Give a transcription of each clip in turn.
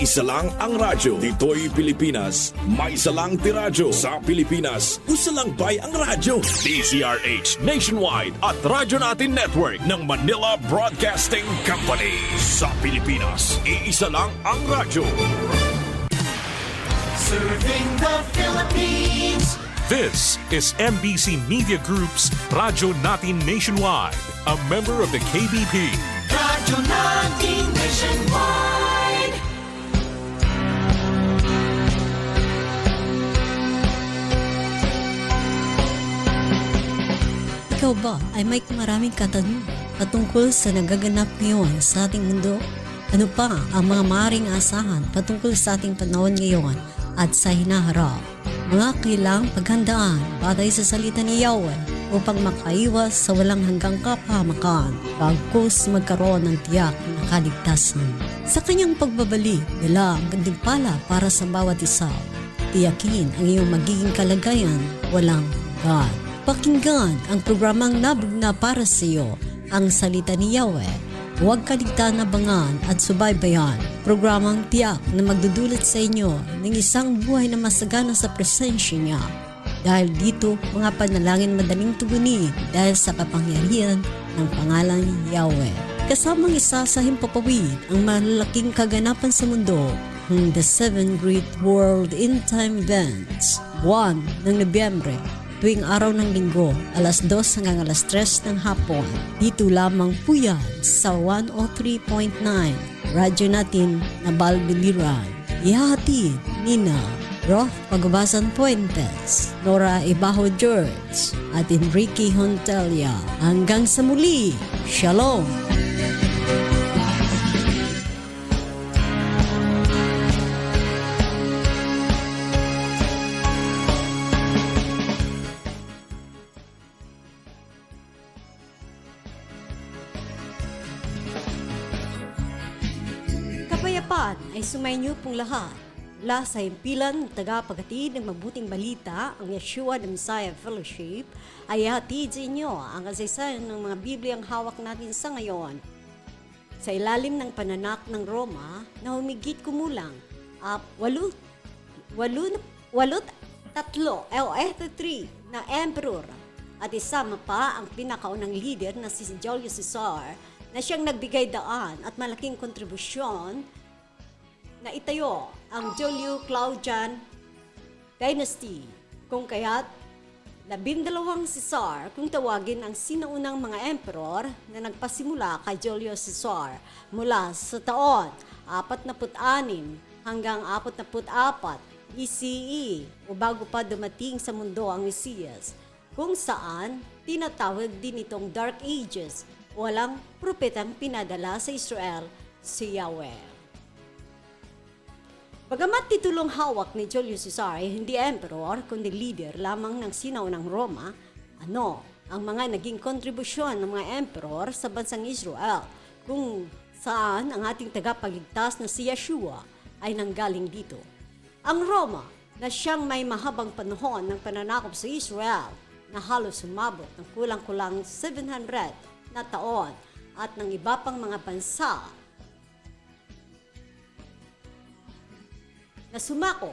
Iisa lang ang radyo. Dito'y Pilipinas. May isa lang tiradyo. Sa Pilipinas, usa lang bay ang radyo. DZRH Nationwide at Radyo Natin Network ng Manila Broadcasting Company. Sa Pilipinas, iisa lang ang radyo. Serving the Philippines. This is MBC Media Group's Radyo Natin Nationwide, a member of the KBP. Radyo Natin Nationwide. Ikaw ba ay may maraming katanungan patungkol sa nagaganap ngayon sa ating mundo? Ano pa ang mga maaaring asahan patungkol sa ating panahon ngayon at sa hinaharap? Mga kailang paghandaan batay sa salita ni Yahweh upang makaiwas sa walang hanggang kapahamakan bagkus magkaroon ng tiyak na kaligtasan. Sa kanyang pagbabalik, dala ang gantimpala para sa bawat isa. Tiyakin ang iyong magiging kalagayan walang hanggan. Pakinggan ang programang nabugna para sa iyo, ang salita ni Yahweh. Huwag kaligtaan abangan at subaybayan. Programang tiyak na magdudulot sa inyo ng isang buhay na masagana sa presensya niya. Dahil dito, mga panalangin madaling tugunin dahil sa kapangyarihan ng pangalan ni Yahweh. Kasamang isa sa himpapawid ang malalaking kaganapan sa mundo, the 7 Great World End Time Events, buwan ng Nobyembre, tuwing araw ng linggo, alas 2 hanggang alas 3 ng hapon. Dito lamang po yan sa 103.9 Radyo Natin na Balbiliran. Ihahatid Nina Roth Pagubasan Puentes, Nora Ibaho George at Enrique Hontelia. Hanggang sa muli, Shalom! Kapayapaan ay sumainyo pong lahat. Mula sa himpilan ng tagapaghatid ng mabuting balita, ang Yeshua the Messiah Fellowship, ay hatid sa inyo ang kasaysayan ng mga Bibliang hawak natin sa ngayon. Sa ilalim ng pananak ng Roma na humigit kumulang 83 na emperor at isama pa ang pinakaunang leader na si Julius Caesar na siyang nagbigay daan at malaking kontribusyon na itayo ang Julio-Claudian Dynasty, kung kaya't 12 Caesar kung tawagin ang sinaunang mga emperor na nagpasimula kay Julius Caesar mula sa taon 46 hanggang 44 BCE o bago pa dumating sa mundo ang Mesiyas, kung saan tinatawag din itong Dark Ages. Walang propetang pinadala sa Israel si Yahweh. Bagamat titulong hawak ni Julius Caesar ay hindi emperor kundi leader lamang ng sinaunang Roma, ano ang mga naging kontribusyon ng mga emperor sa bansang Israel, kung saan ang ating tagapagligtas na si Yeshua ay nanggaling dito. Ang Roma na siyang may mahabang panahon ng pananakop sa Israel na halos sumabot ng kulang-kulang 700 na taon at ng iba pang mga bansa na sumako.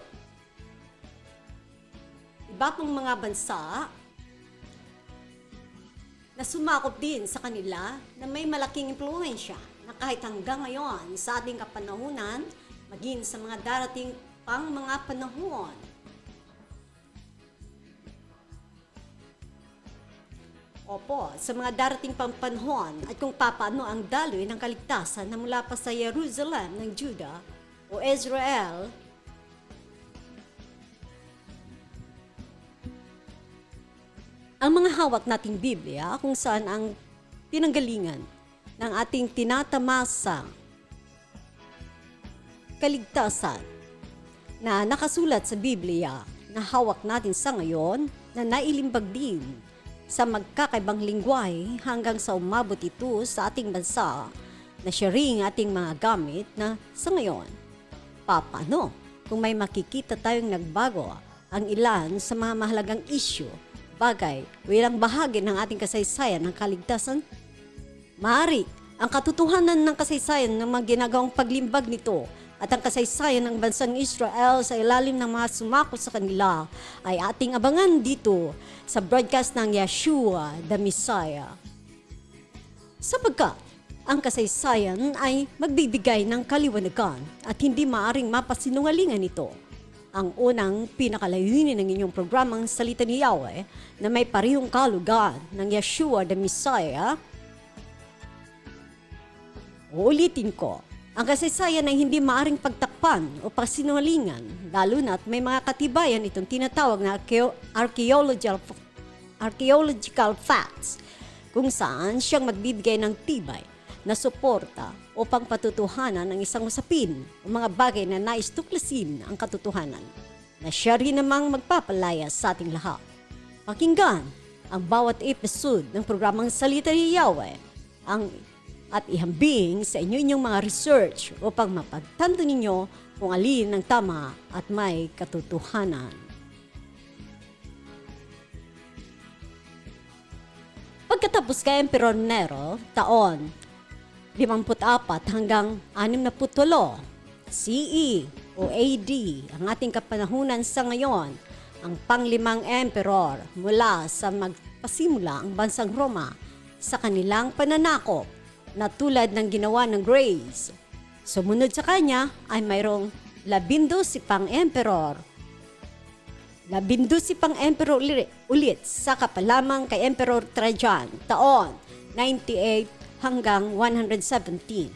Iba pang mga bansa na sumakop din sa kanila na may malaking impluwensya na kahit hanggang ngayon sa ating kapanahunan, maging sa mga darating pang mga panahon. Opo, sa mga darating pang panahon at kung papaano ang daloy ng kaligtasan na mula pa sa Jerusalem ng Juda o Israel ang mga hawak nating Biblia kung saan ang pinanggalingan ng ating tinatamasang kaligtasan na nakasulat sa Biblia na hawak natin sa ngayon na nailimbag din sa magkakaibang lingwahe hanggang sa umabot ito sa ating bansa na siya ring ating mga gamit na sa ngayon. Paano kung may makikita tayong nagbago ang ilan sa mga mahalagang isyu, bagay o ilang bahagi ng ating kasaysayan ng kaligtasan? Maaari ang katotohanan ng kasaysayan ng mga ginagawang paglimbag nito at ang kasaysayan ng bansang Israel sa ilalim ng mga sumako sa kanila ay ating abangan dito sa broadcast ng Yeshua the Messiah. Sapagkat ang kasaysayan ay magbibigay ng kaliwanagan at hindi maaring mapasinungalingan ito. Ang unang pinakalayunin ng inyong programang Salita ni Yahweh na may parehong kalugan ng Yeshua the Messiah. Uulitin ko, ang kasaysayan ay hindi maaring pagtakpan o pasinungalingan, lalo na't may mga katibayan itong tinatawag na archaeological facts, kung saan siyang magbibigay ng tibay na suporta o pangpatutuhanan ng isang usapin o mga bagay na nais tuklasin ang katotohanan na siya rin namang magpapalaya sa ating lahat. Pakinggan ang bawat episode ng programang Salita ni Yahweh at ihambing sa inyo inyong mga research upang mapagtanto ninyo kung alin ang tama at may katotohanan. Pagkatapos kay Emperor Nero, taon 54 hanggang 68 CE o AD, ang ating kapanahunan sa ngayon, ang panglimang emperor mula sa magpasimula ang bansang Roma sa kanilang pananakop na tulad ng ginawa ng Greece. Sumunod sa kanya ay mayroong 12 pang emperor. 12 pang emperor ulit sa kapalamang kay Emperor Trajan, taon 98 hanggang 117.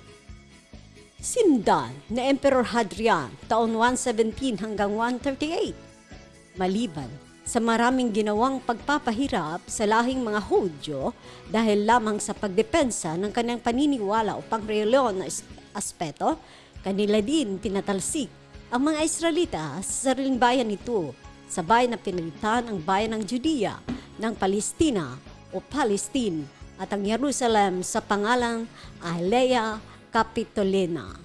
Sindan na Emperor Hadrian, taon 117 hanggang 138. Maliban sa maraming ginawang pagpapahirap sa lahing mga Hudyo dahil lamang sa pagdepensa ng kanyang paniniwala o pangreliyon na aspeto, kanila din pinatalsik ang mga Israelita sa sariling bayan nito, sabay na pinalitan ang bayan ng Judea ng Palestina o Palestine at ang Jerusalem sa pangalang Aelia Capitolina.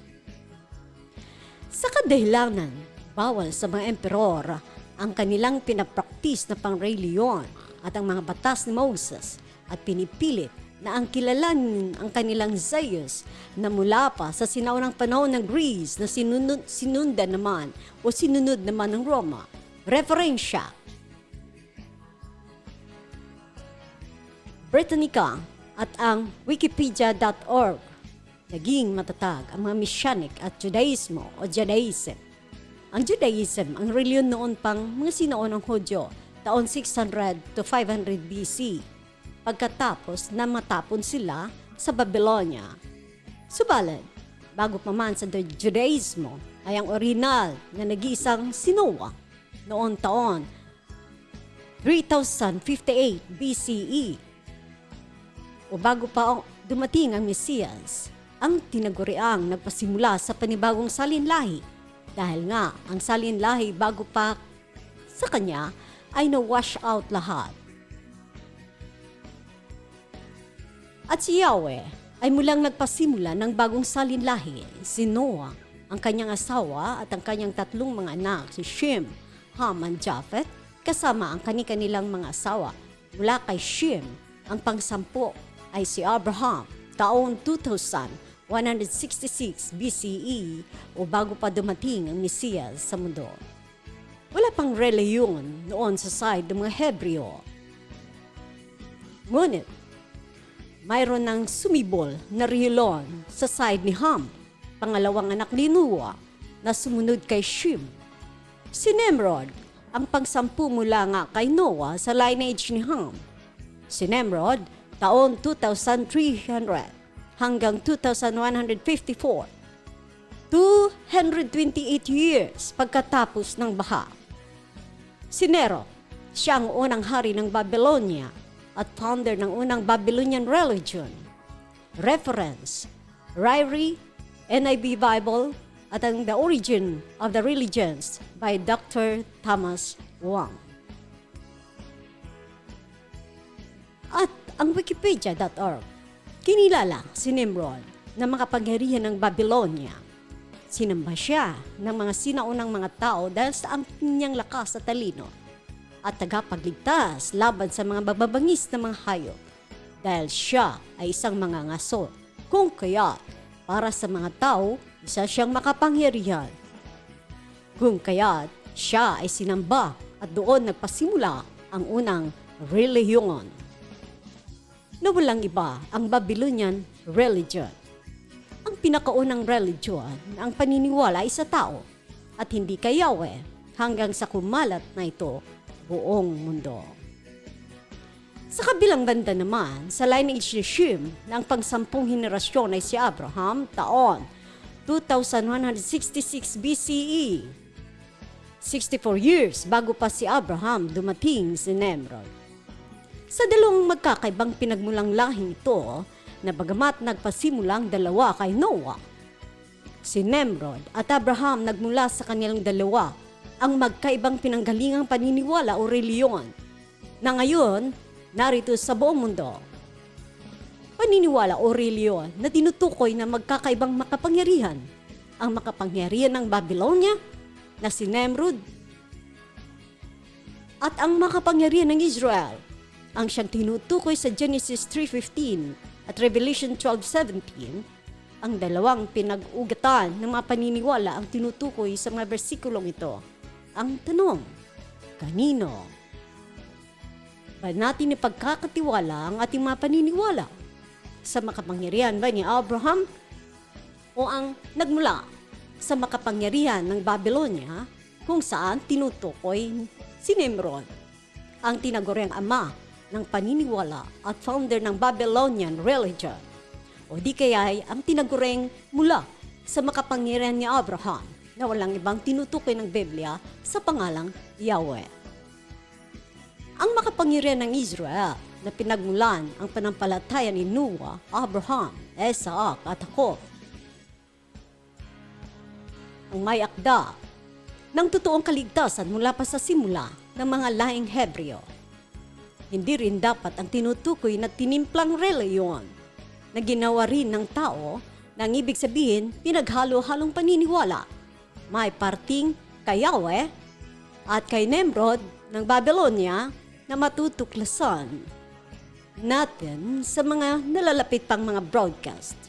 Sa kadahilanan, bawal sa mga emperor ang kanilang pinapraktis na pangreliyon at ang mga batas ni Moses at pinipilit na ang kilalanin ang kanilang Zeus na mula pa sa sinaunang panahon ng Greece na sinunod naman ng Roma. Referensya: Britannica at ang Wikipedia.org. Naging matatag ang mga Messianic at Judaismo o Judaism. Ang Judaism, ang reliyon noon pang mga sinaunang Hudyo, taon 600 to 500 BC, pagkatapos na matapon sila sa Babylonia. Subalit, bago pa man sa Judaismo ay ang original na nag-iisang Sinoa noon taon 3058 BCE o bago pa dumating ang Mesiyas, ang tinaguriang nagpasimula sa panibagong salinlahi dahil nga ang salinlahi bago pa sa kanya ay na-wash out lahat. At si Yahweh ay mulang nagpasimula ng bagong salinlahi, si Noah, ang kanyang asawa at ang kanyang tatlong mga anak, si Shem, Ham at Japheth, kasama ang kanilang mga asawa. Mula kay Shem, ang pangsampu ay si Abraham, taon 2166 BCE o bago pa dumating ang Mesiyas sa mundo. Wala pang reliyon noon sa side ng mga Hebreo. Ngunit, mayroon ng sumibol na reliyon sa side ni Ham, pangalawang anak ni Noah, na sumunod kay Shem. Si Nimrod, ang pangsampu mula nga kay Noah sa lineage ni Ham. Si Nimrod, taon 2300 hanggang 2154. 228 years pagkatapos ng baha. Si Nero, siya ang unang hari ng Babylonia at founder ng unang Babylonian religion. Reference: Ryrie, NIV Bible, at ang The Origin of the Religions by Dr. Thomas Wang. At ang Wikipedia.org, kinilala si Nimrod na makapangyarihan ng Babylonia. Sinamba siya ng mga sinaunang mga tao dahil sa ang kanyang lakas at talino at tagapagligtas laban sa mga bababangis na mga hayop dahil siya ay isang mangangaso. Kung kaya, para sa mga tao, Isa siyang makapangyarihan. Kung kaya't siya ay sinamba at doon nagpasimula ang unang relihiyon na walang iba ang Babylonian religion. Ang pinakaunang religion na ang paniniwala ay sa tao at hindi kay Yahweh hanggang sa kumalat na ito buong mundo. Sa kabilang banda naman, sa lineage regime ng pang-10 henerasyon ay si Abraham taon 2166 BCE. 64 years bago pa si Abraham dumating si Nimrod. Sa dalawang magkakaibang pinagmulang lahing ito, na bagamat nagpasimulang dalawa kay Noah, si Nimrod at Abraham nagmula sa kanilang dalawa ang magkaibang pinanggalingang paniniwala o reliyon na ngayon narito sa buong mundo. Paniniwala o reliyon na tinutukoy na magkakaibang makapangyarihan, ang makapangyarihan ng Babylonia na si Nimrod at ang makapangyarihan ng Israel ang siyang tinutukoy sa Genesis 3:15 at Revelation 12:17, ang dalawang pinag-ugatan ng mga paniniwala ang tinutukoy sa mga bersikulong ito. Ang tanong, kanino ba natin ipagkakatiwala ang ating mga paniniwala? Sa makapangyarihan ba ni Abraham o ang nagmula sa makapangyarihan ng Babylonia kung saan tinutukoy si Nimrod, ang tinaguriang ama ng paniniwala at founder ng Babylonian religion, o di kaya ay ang tinagureng mula sa makapangyarihan ni Abraham na walang ibang tinutukoy ng Biblia sa pangalang Yahweh. Ang makapangyarihan ng Israel na pinagmulan ang panampalataya ni Noah, Abraham, Isaac at Jacob, ang may akda ng totoong kaligtasan mula pa sa simula ng mga lahing Hebreo. Hindi rin dapat ang tinutukoy na tinimplang reliyon na ginawa rin ng tao na ang ibig sabihin pinaghalo-halong paniniwala. May parting kay Yahweh at kay Nimrod ng Babylonia na matutuklasan natin sa mga nalalapit pang mga broadcast.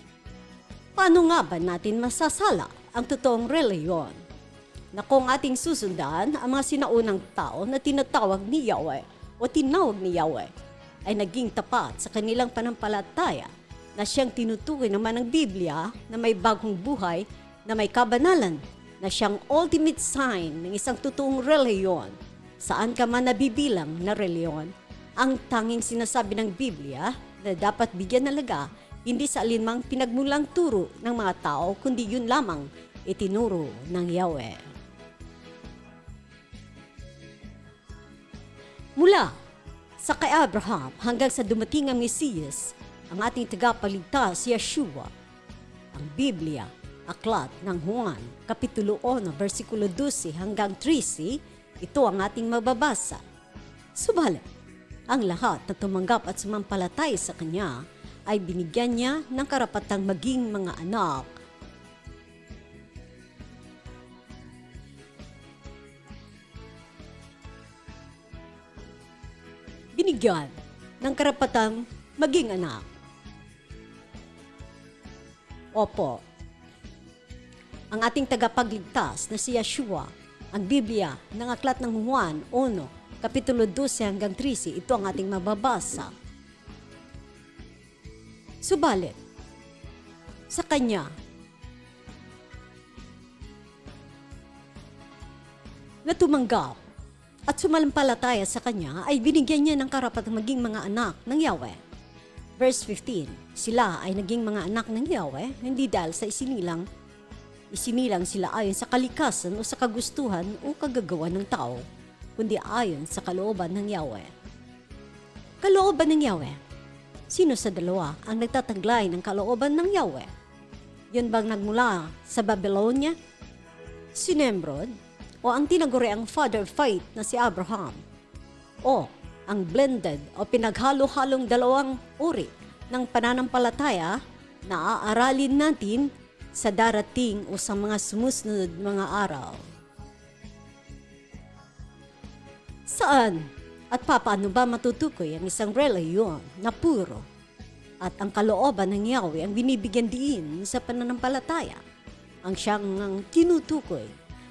Paano nga ba natin masasala ang totoong reliyon na kung ating susundan ang mga sinaunang tao na tinatawag ni Yahweh o tinawag ni Yahweh ay naging tapat sa kanilang panampalataya na siyang tinutukoy naman ng Biblia na may bagong buhay na may kabanalan na siyang ultimate sign ng isang totoong reliyon. Saan ka man nabibilang na reliyon, ang tanging sinasabi ng Biblia na dapat bigyan ng laga hindi sa alinmang pinagmulang turo ng mga tao kundi yun lamang itinuro ng Yahweh. Mula sa kay Abraham hanggang sa dumating ang Mesiyas, ang ating tagapagligtas si Yeshua, ang Biblia, aklat ng Juan, Kapitulo 1, versikulo 12 hanggang 13, ito ang ating mababasa. Subalit, ang lahat na tumanggap at sumampalatay sa Kanya ay binigyan niya ng karapatang maging mga anak binigyan ng karapatang maging anak. Opo, ang ating tagapagligtas na si Yeshua, ang Biblia ng aklat ng Juan 1, Kapitulo 12 hanggang 13, ito ang ating mababasa. Subalit, sa Kanya, na tumanggap at sumalampalataya sa Kanya ay binigyan niya ng karapatang maging mga anak ng Yahweh. Verse 15, sila ay naging mga anak ng Yahweh hindi dahil sa isinilang sila ayon sa kalikasan o sa kagustuhan o kagagawa ng tao, kundi ayon sa kalooban ng Yahweh. Kalooban ng Yahweh. Sino sa dalawa ang nagtataglay ng kalooban ng Yahweh? Yun bang nagmula sa Babylonia? Si Nimrod? O ang tinaguriang father of faith na si Abraham? O ang blended o pinaghalo-halong dalawang uri ng pananampalataya na aaralin natin sa darating o sa mga sumusunod mga araw? Saan at paano ba matutukoy ang isang reliyon na puro at ang kalooban ng Yahweh ang binibigyan diin sa pananampalataya? ang siyang tinutukoy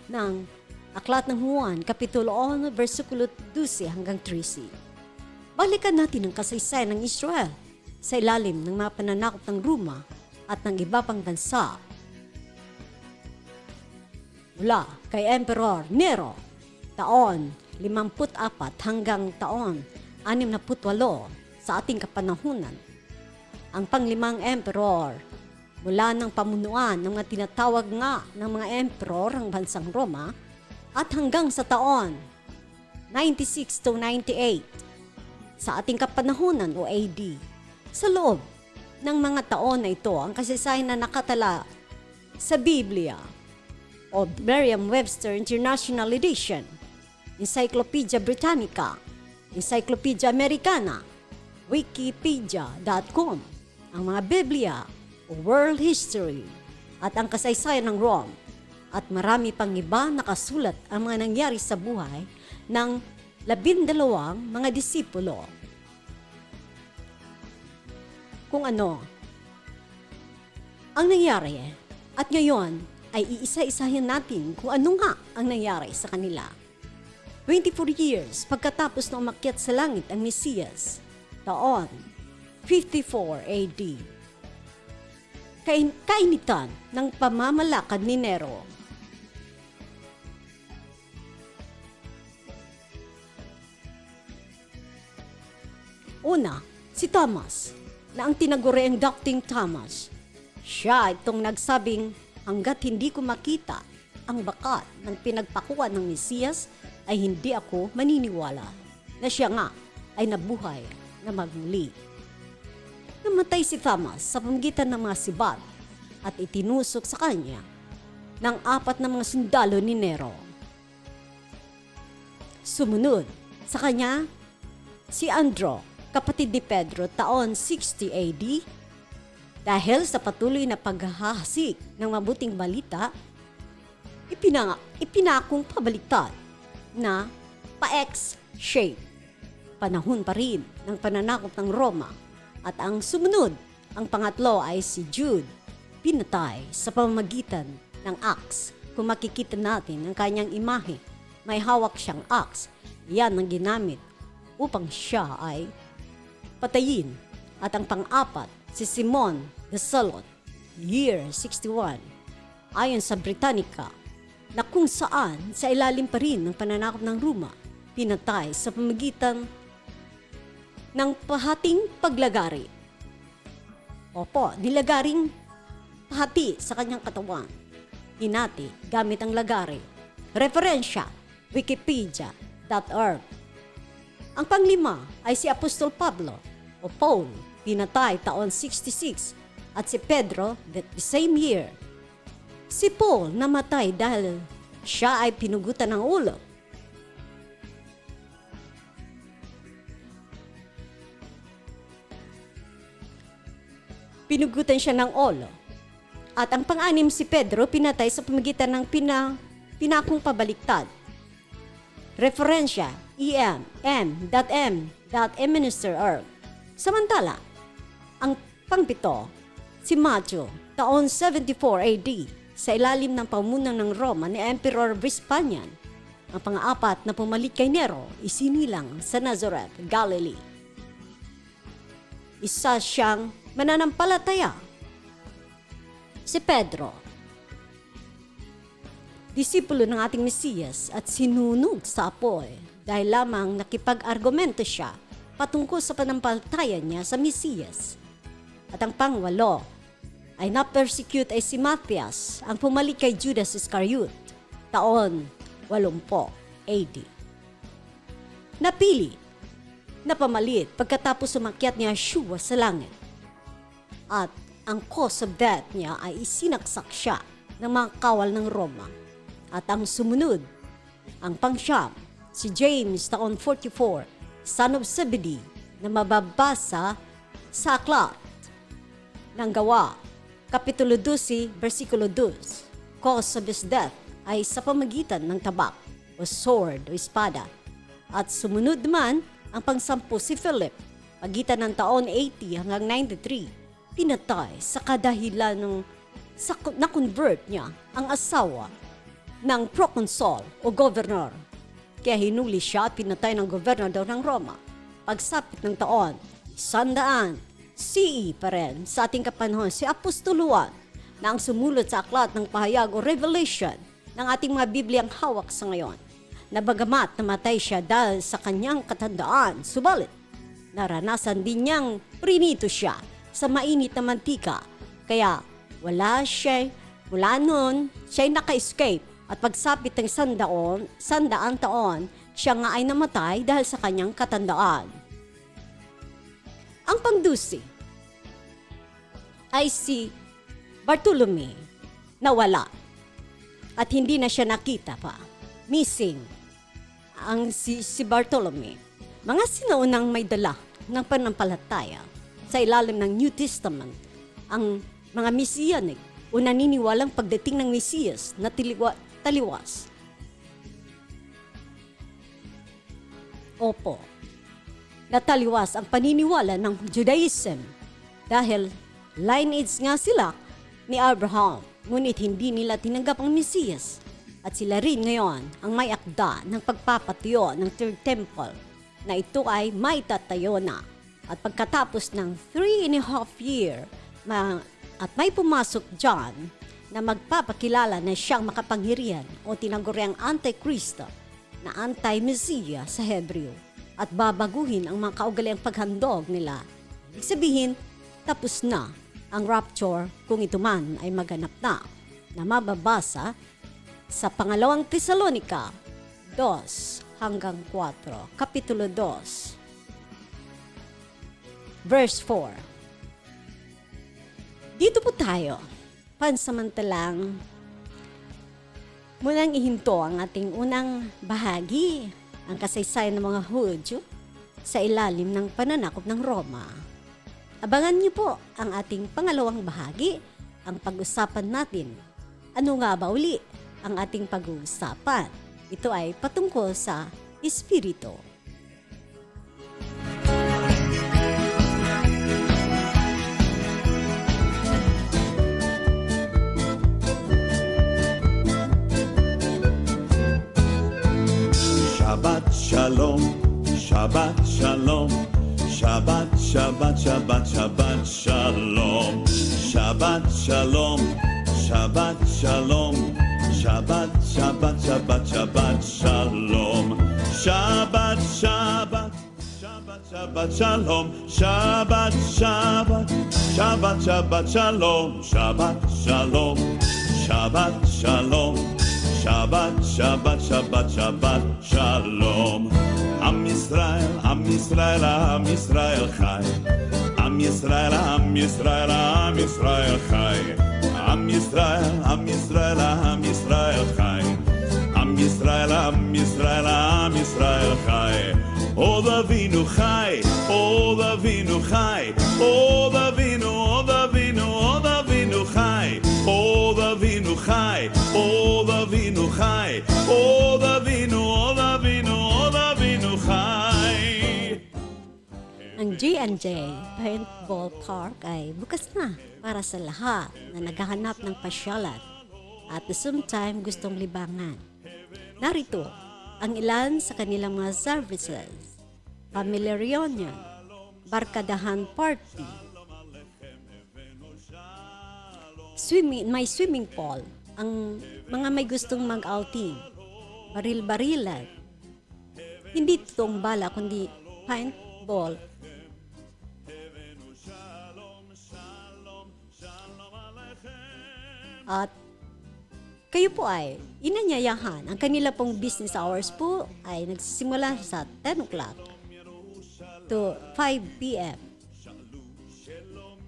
ng Aklat ng Juan, Kapitulo 1, versikulo 12 hanggang 13. Balikan natin ang kasaysayan ng Israel sa ilalim ng mga pananakop ng Roma at ng iba pang bansa. Mula kay Emperor Nero, taon 54 hanggang taon 68 sa ating kapanahunan. Ang panglimang emperor mula ng pamunuan ng mga tinatawag nga ng mga emperor ang bansang Roma at hanggang sa taon 96 to 98 sa ating kapanahunan o AD. Sa loob ng mga taon na ito, ang kasaysayan na nakatala sa Biblia o Merriam-Webster International Edition, Encyclopedia Britannica, Encyclopedia Americana, Wikipedia.com, ang mga Biblia o World History at ang kasaysayan ng Rome at marami pang iba nakasulat ang mga nangyari sa buhay ng 12 mga disipulo. Kung ano ang nangyari at ngayon ay iisa-isahin natin kung ano nga ang nangyari sa kanila. 24 years pagkatapos na umakyat sa langit ang Mesiyas, taon 54 AD. Kainitan ng pamamalakad ni Nero. Una, si Thomas, na ang tinaguriang Doubting Thomas. Siya itong nagsabing hanggat hindi ko makita ang bakat ng pinagpakuan ng Mesiyas ay hindi ako maniniwala na siya nga ay nabuhay na magmuli. Namatay si Thomas sa pamamagitan ng mga sibat at itinusok sa kanya ng 4 na mga sundalo ni Nero. Sumunod sa kanya si Andro, kapatid ni Pedro, taon 60 AD. Dahil sa patuloy na paghahasik ng mabuting balita, ipinakong pabaliktad na pa-X-shape. Panahon pa rin ng pananakop ng Roma at ang sumunod, ang pangatlo ay si Jude, pinatay sa pamamagitan ng axe. Kung makikita natin ang kanyang imahe, may hawak siyang axe. Yan ang ginamit upang siya ay patayin. At ang pang-apat, si Simon the Zealot, year 61, ayon sa Britannica, na kung saan sa ilalim pa rin ng pananakop ng Roma, pinatay sa pamamagitan ng pahating paglagari. Opo, nilagaring pahati sa kanyang katawan. Hinati gamit ang lagari. Referensya, wikipedia.org. Ang panglima ay si Apostol Pablo o Paul, pinatay taon 66, at si Pedro the same year. Si Paul namatay dahil siya ay pinugutan ng ulo. Pinugutan siya ng ulo. At ang pang-anim si Pedro pinatay sa pamamagitan ng pinakong pabaliktad. Referensya, em.m.m.minister.org. Samantala, ang pangpito, si Matthew, taon 74 AD, sa ilalim ng pamunan ng Roma ni Emperor Vespasian. Ang pang-apat na pumalik kay Nero, isinilang sa Nazareth, Galilee. Isa siyang mananampalataya. Si Pedro, disipulo ng ating Mesiyas at sinunog sa apoy dahil lamang nakipag-argumento siya patungkol sa panampalataya niya sa Mesiyas. At ang pangwalo ay na-persecute ay si Matthias, ang pumalik kay Judas Iscariot, taon 80 AD. Napili na pamalit pagkatapos umakyat ni Yeshua sa langit. At ang cause of death niya ay isinaksak siya ng mga kawal ng Roma. At ang sumunod, ang pangsyam, si James taon 44, son of Zebedee, na mababasa sa aklat ng Gawa, Kapitulo 12, versikulo 2. Cause of his death ay sa pamagitan ng tabak o sword o espada. At sumunod naman ang pangsampu si Philip, pagitan ng taon 80 hanggang 93, pinatay sa kadahilan ng na-convert niya ang asawa ng proconsul o governor. Kaya hinuli siya at pinatay ng gobernador ng Roma. Pagsapit ng taon, 100 CE pa rin sa ating kapanahon si Apostol Juan na ang sumulot sa aklat ng pahayag o revelation ng ating mga Bibliang hawak sa ngayon. Na bagamat namatay siya dahil sa kanyang katandaan, subalit naranasan din niyang prinito siya sa mainit na mantika. Kaya mula noon, siya'y naka-escape at pagsapit ng 100 taon, siya nga ay namatay dahil sa kanyang katandaan. Ang pangdusi ay si Bartolome nawala at hindi na siya nakita pa. Missing ang si Bartolome. Mga sinaunang may dala ng panampalataya sa ilalim ng New Testament, ang mga Messianic o naniniwalang pagdating ng Mesiyas na taliwas. Opo, nataliwas ang paniniwala ng Judaism dahil lineage nga sila ni Abraham, ngunit hindi nila tinanggap ang Mesiyas. At sila rin ngayon ang may akda ng pagpapatayo ng Third Temple na ito ay may tatayo na. At pagkatapos ng 3.5 year at may pumasok dyan na magpapakilala na siyang makapangyarihan o tinaguriang Antikristo na anti-Mesiya sa Hebreo at babaguhin ang mga kaugaliang paghandog nila. Ibig sabihin, tapos na ang rapture kung ito man ay maganap na mababasa sa pangalawang Tesalonica 2 hanggang 4, Kapitulo 2, verse 4. Dito po tayo, pansamantalang munang ihinto ang ating unang bahagi, ang kasaysayan ng mga Hudyo sa ilalim ng pananakop ng Roma. Abangan niyo po ang ating pangalawang bahagi, ang pag-usapan natin. Ano nga ba uli ang ating pag-uusapan? Ito ay patungkol sa Espiritu. Shabbat Shalom, Shabbat Shalom, Shabbat, Shabbat, Shabbat, Shabbat Shalom, Shabbat Shalom, Shabbat Shalom, Shabbat, Shabbat, Shabbat, Shabbat Shalom, Shabbat, Shabbat, Shabbat, Shabbat Shalom, Shabbat, Shabbat, Shabbat, Shabbat Shalom, Shabbat Shalom, Shabbat Shalom, Shabbat, Shabbat, Shabbat, Shabbat Shalom. Am Yisrael, Am Yisrael, Am Yisrael Chai. Am Yisrael, Am Yisrael, Am Yisrael Chai. Am Yisrael, Am Yisrael, Am Yisrael Chai. Am Yisrael, Am Yisrael, Am Yisrael Chai. O Davinu Chai, O Davinu Chai, O Davinu, O Davinu, O Davinu Chai, O Davinu Chai, O Davinu Chai, O Davinu, O Davinu, O Davinu Chai. Ang J&J Paintball Park ay bukas na para sa lahat na naghahanap ng pasyalan at the same time gustong libangan. Narito ang ilan sa kanilang mga services: family reunion, barkadahan party, may swimming pool, ang mga may gustong mag-outing, baril-barilan, hindi totoong bala kundi paintball. At kayo po ay inanyayahan. Ang kanila pong business hours po ay nagsisimula sa 10 o'clock to 5 p.m.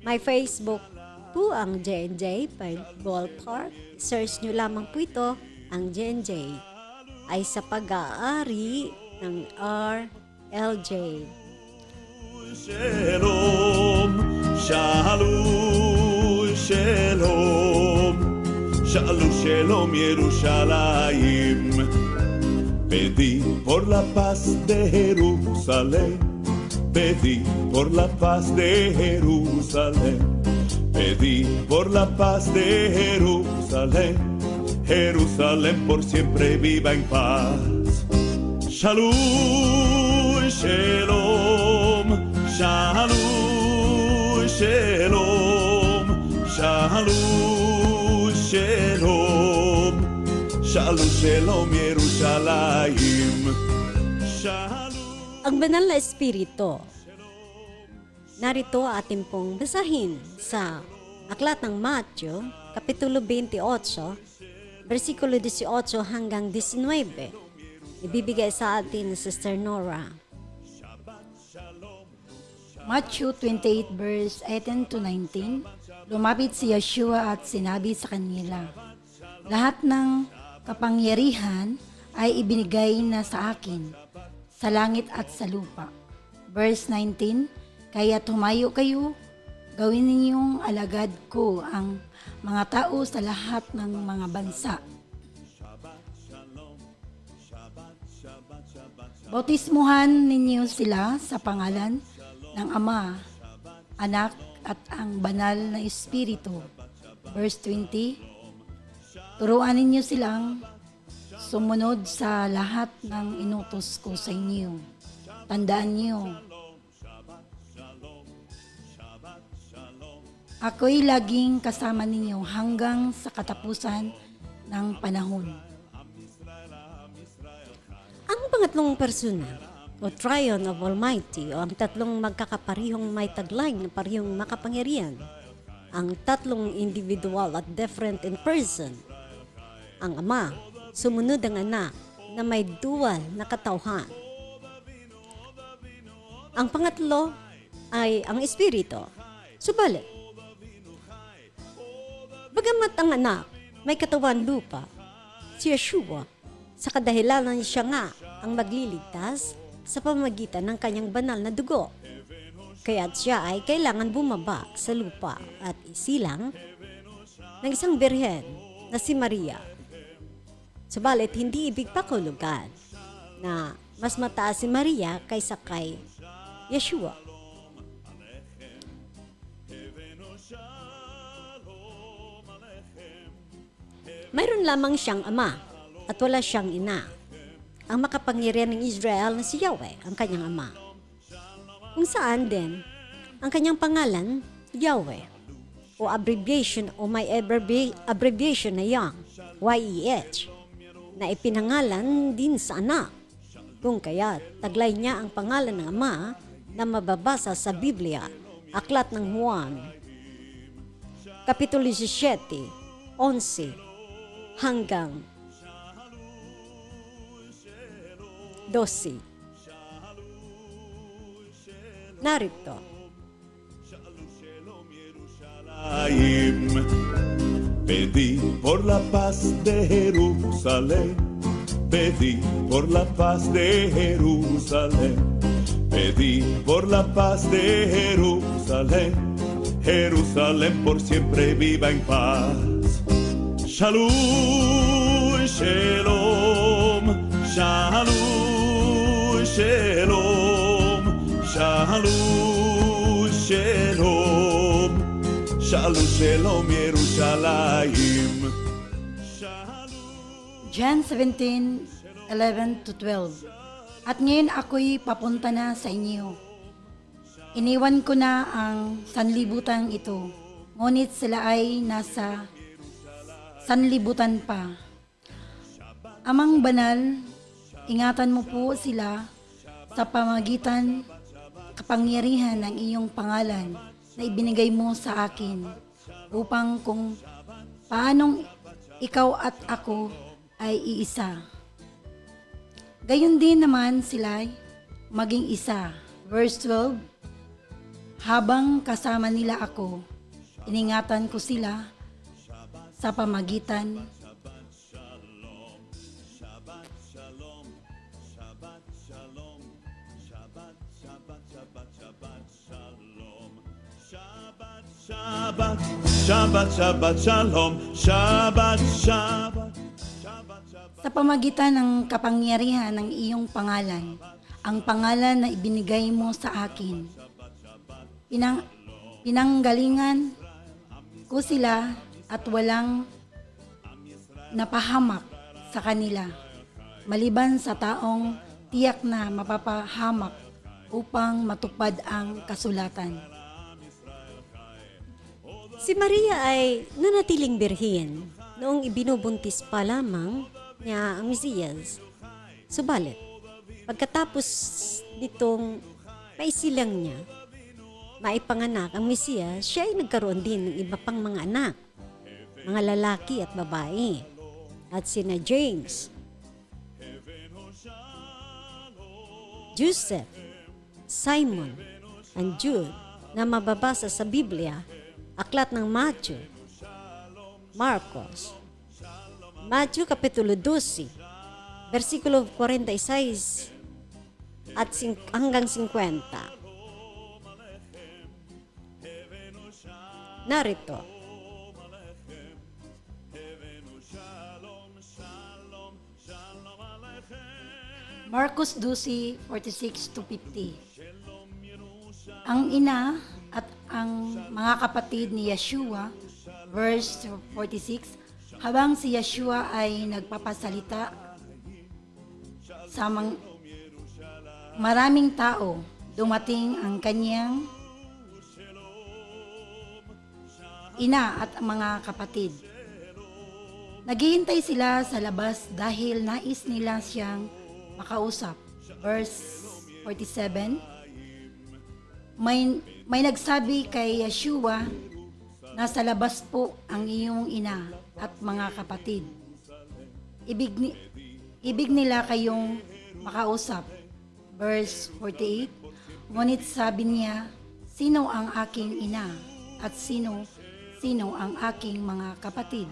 My Facebook po ang J&J Paintball Park. Search nyo lamang po ito. Ang J&J ay sa pag-aari ng RLJ. Shalom, Shalom, Shalom, Shalom, Shalom, Jerusalén. Pedí por la paz de Jerusalén, pedí por la paz de Jerusalén, Pedí por la paz de Jerusalén, Jerusalén por siempre viva en paz. Shalom, shalom, shalom, shalom, shalom, shalom, shalom, shalom, Yerushalayim. Shalom. Ang banal na espiritu. Narito atin pong basahin sa Aklat ng Matthew, Kapitulo 28, versikulo 18 hanggang 19. Ibibigay sa atin ni Sister Nora. Matthew 28 verse 18 to 19, lumapit si Yeshua at sinabi sa kanila, lahat ng kapangyarihan ay ibinigay na sa akin, sa langit at sa lupa. Verse 19, kaya tumayo kayo, gawin ninyong alagad ko ang mga tao sa lahat ng mga bansa. Bautismuhan ninyo sila sa pangalan ng Ama, Anak at ang Banal na Espiritu. Verse 20, turuan ninyo silang sumunod sa lahat ng inutos ko sa inyo. Tandaan niyo, ako'y laging kasama ninyo hanggang sa katapusan ng panahon. Ang pangatlong persona o Triune of Almighty o ang tatlong magkakaparihong may taglay na parihong makapangyarihan. Ang tatlong individual at different in person. Ang Ama, sumunod ang Anak na may dual na katauhan. Ang pangatlo ay ang Espiritu. Subalit, bagamat ang Anak may katawan lupa, si Yeshua, sa kadahilanan siya nga ang magliligtas sa pamamagitan ng kanyang banal na dugo. Kaya't siya ay kailangan bumaba sa lupa at isilang ng isang birhen na si Maria. Subalit hindi ibig pakulugan na mas mataas si Maria kaysa kay Yeshua. Mayroon lamang siyang ama at wala siyang ina. Ang makapangyarihan ng Israel na si Yahweh, ang kanyang ama. Kung saan din, ang kanyang pangalan, Yahweh, o abbreviation o may abbreviation na yang, YEH, na ipinangalan din sa anak. Kung kaya, taglay niya ang pangalan ng ama na mababasa sa Biblia, Aklat ng Juan, Kapitulo 17, 11, hanggang 12. Narito. Pedí por la paz de Jerusalén, pedí por la paz de Jerusalén, pedí por la paz de Jerusalén, Jerusalén por siempre viva en paz. Shalom, shalom, shalom, shalom, shalom, shalom, shalom, shalom, Yerushalayim. John 17:11 to 12. At ngayon ako'y papunta na sa inyo. Iniwan ko na ang sanlibutan ito, ngunit sila ay nasa sanlibutan pa. Amang banal, ingatan mo po sila sa pamagitan kapangyarihan ng iyong pangalan na ibinigay mo sa akin, upang kung paanong ikaw at ako ay iisa, gayon din naman sila maging isa. Verse 12, habang kasama nila ako, iningatan ko sila sa pamagitan Shabbat, Shabbat, Shabbat, Shalom, Shabbat, Shabbat, Shabbat, Shabbat. sa pamagitan ng kapangyarihan ng iyong pangalan, ang pangalan na ibinigay mo sa akin. Pinanggalingan ko sila at walang napahamak sa kanila, maliban sa taong tiyak na mapapahamak upang matupad ang kasulatan. Si Maria ay nanatiling birhen noong ibinubuntis pa lamang niya ang Mesiyas. Subalit, pagkatapos nitong maisilang niya, maipanganak ang Mesiyas, siya ay nagkaroon din ng iba pang mga anak, mga lalaki at babae, at sina James, Joseph, Simon, and Jude na mababasa sa Biblia, aklat ng Matthew, Marcos, Matthew Kapitulo 12, versikulo 46 at hanggang 50. Narito, Marcos 12, 46 to 50. Ang ina at ang mga kapatid ni Yeshua, verse 46, habang si Yeshua ay nagpapasalita sa maraming tao, dumating ang kanyang ina at mga kapatid. Naghihintay sila sa labas dahil nais nila siyang makausap. Verse 47, may nagsabi kay Yeshua, nasa labas po ang iyong ina at mga kapatid. Ibig nila kayong makausap. Verse 48, ngunit sabi niya, sino ang aking ina at sino ang aking mga kapatid?